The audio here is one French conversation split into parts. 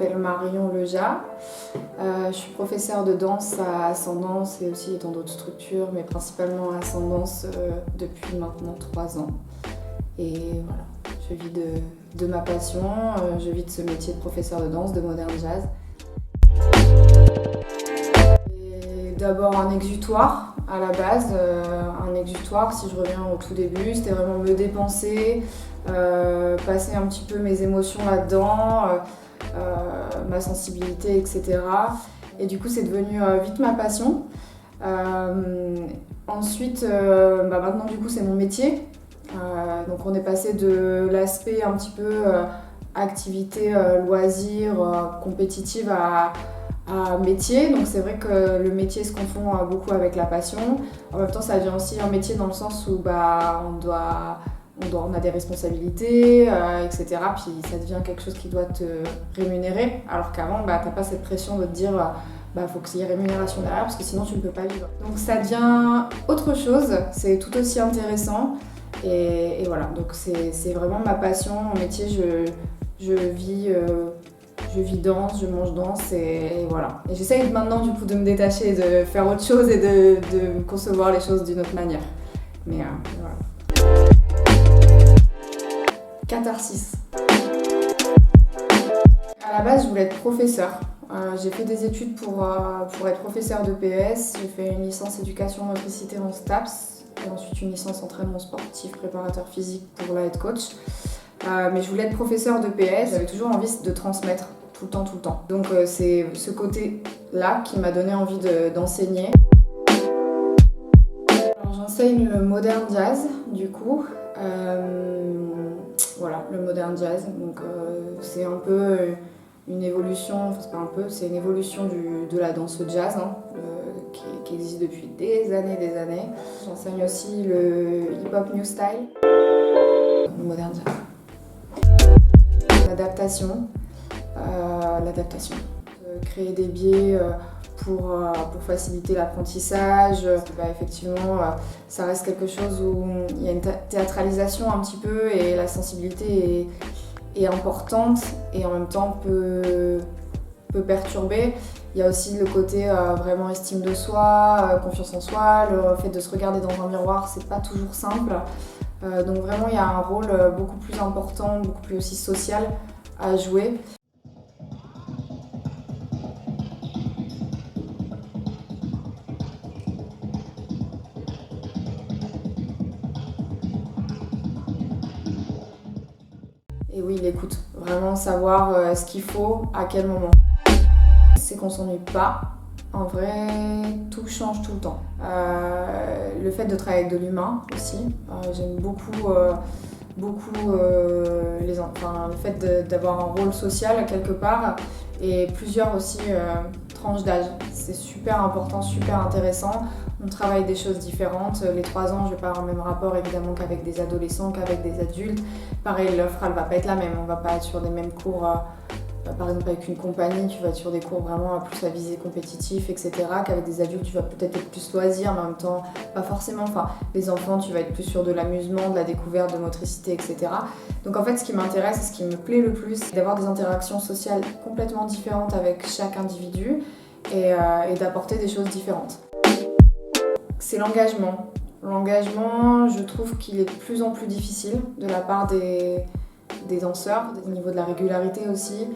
m'appelle Marion Leja. Je suis professeure de danse à Ascendance et aussi dans d'autres structures, mais principalement à Ascendance depuis maintenant 3 ans. Et voilà, je vis de ma passion, je vis de ce métier de professeur de danse, de modern jazz. D'abord un exutoire à la base, un exutoire, si je reviens au tout début, c'était vraiment me dépenser, passer un petit peu mes émotions là-dedans, ma sensibilité, etc. Et du coup c'est devenu vite ma passion. Ensuite, maintenant du coup c'est mon métier. Donc on est passé de l'aspect un petit peu activité, loisir, compétitive à métier. Donc c'est vrai que le métier se confond beaucoup avec la passion. En même temps ça devient aussi un métier dans le sens où on a des responsabilités, etc. Puis ça devient quelque chose qui doit te rémunérer, alors qu'avant t'as pas cette pression de te dire faut qu'il y ait rémunération derrière parce que sinon tu ne peux pas vivre. Donc ça devient autre chose, c'est tout aussi intéressant. Et voilà, donc c'est vraiment ma passion, mon métier, je vis danse, je mange danse et voilà. Et j'essaye maintenant du coup de me détacher, de faire autre chose et de concevoir les choses d'une autre manière. Mais voilà. Catharsis. À la base, je voulais être professeur. J'ai fait des études pour être professeur de PS. J'ai fait une licence éducation motricité en STAPS. Et ensuite une licence entraînement sportif, préparateur physique pour la head coach. Mais je voulais être professeur de PS, j'avais toujours envie de transmettre tout le temps. Donc c'est ce côté-là qui m'a donné envie d'enseigner. Alors, j'enseigne le modern jazz, du coup. Voilà, le modern jazz. Donc c'est un peu une évolution, enfin c'est pas un peu, c'est une évolution de la danse jazz, qui existe depuis des années. J'enseigne aussi le hip-hop new style, le modern jazz. L'adaptation. Créer des biais pour faciliter l'apprentissage. Effectivement, ça reste quelque chose où il y a une théâtralisation un petit peu et la sensibilité est importante et en même temps peut perturber. Il y a aussi le côté vraiment estime de soi, confiance en soi, le fait de se regarder dans un miroir, c'est pas toujours simple. Donc vraiment il y a un rôle beaucoup plus important, beaucoup plus aussi social à jouer. Et oui, l'écoute, vraiment savoir ce qu'il faut, à quel moment. C'est qu'on s'ennuie pas. En vrai, tout change tout le temps. Le fait de travailler avec de l'humain aussi, j'aime beaucoup le fait d'avoir un rôle social quelque part et plusieurs aussi tranches d'âge. C'est super important, super intéressant. On travaille des choses différentes. Les 3 ans, je vais pas avoir le même rapport évidemment qu'avec des adolescents, qu'avec des adultes. Pareil, l'offre elle va pas être la même. On va pas être sur les mêmes cours. Par exemple avec une compagnie, tu vas être sur des cours vraiment plus à visée compétitif, etc. Qu'avec des adultes, tu vas peut-être être plus loisir, mais en même temps, pas forcément. Enfin, les enfants, tu vas être plus sur de l'amusement, de la découverte, de motricité, etc. Donc en fait, ce qui m'intéresse et ce qui me plaît le plus, c'est d'avoir des interactions sociales complètement différentes avec chaque individu et d'apporter des choses différentes. C'est l'engagement. L'engagement, je trouve qu'il est de plus en plus difficile de la part des danseurs, au niveau de la régularité aussi.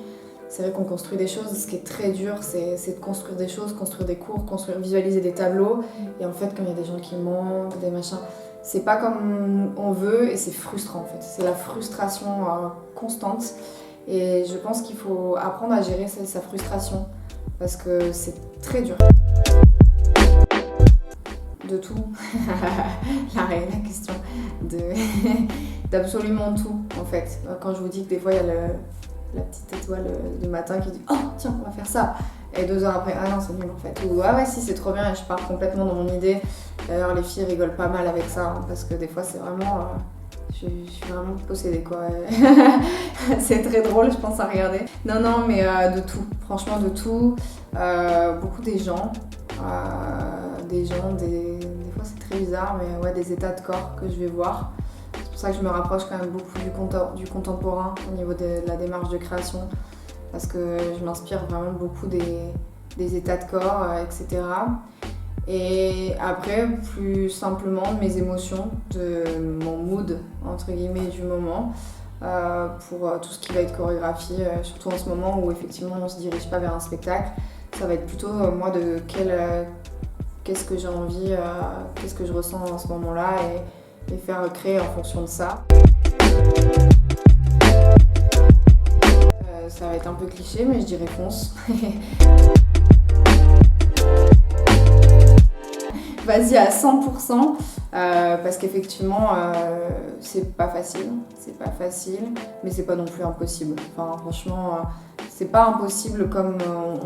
C'est vrai qu'on construit des choses, ce qui est très dur, c'est de construire des choses, construire des cours, visualiser des tableaux. Et en fait, quand il y a des gens qui manquent, des machins, c'est pas comme on veut et c'est frustrant en fait. C'est la frustration constante. Et je pense qu'il faut apprendre à gérer sa frustration parce que c'est très dur. De tout. la question d'absolument tout en fait. Quand je vous dis que des fois il y a la petite étoile du matin qui dit oh tiens on va faire ça et 2 heures après ah non c'est nul en fait ou ah ouais si c'est trop bien et je pars complètement dans mon idée. D'ailleurs les filles rigolent pas mal avec ça parce que des fois c'est vraiment je suis vraiment possédée quoi. C'est très drôle je pense à regarder. Non mais de tout, franchement de tout. Beaucoup des gens. Des fois c'est très bizarre mais ouais des états de corps que je vais voir. C'est pour ça que je me rapproche quand même beaucoup du contemporain au niveau de la démarche de création. parce que je m'inspire vraiment beaucoup des états de corps, etc. Et après, plus simplement, de mes émotions, de mon mood, entre guillemets, du moment, pour tout ce qui va être chorégraphie, surtout en ce moment où effectivement on ne se dirige pas vers un spectacle. Ça va être plutôt moi de qu'est-ce que j'ai envie, qu'est-ce que je ressens en ce moment-là et faire créer en fonction de ça. Ça va être un peu cliché, mais je dirais fonce. Vas-y à 100%, parce qu'effectivement, c'est pas facile, mais c'est pas non plus impossible. Enfin, franchement, c'est pas impossible comme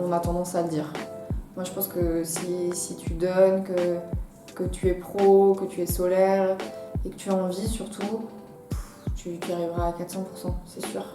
on a tendance à le dire. Moi, je pense que si tu donnes, que tu es pro, que tu es solaire et que tu as envie surtout, tu y arriveras à 400%, c'est sûr.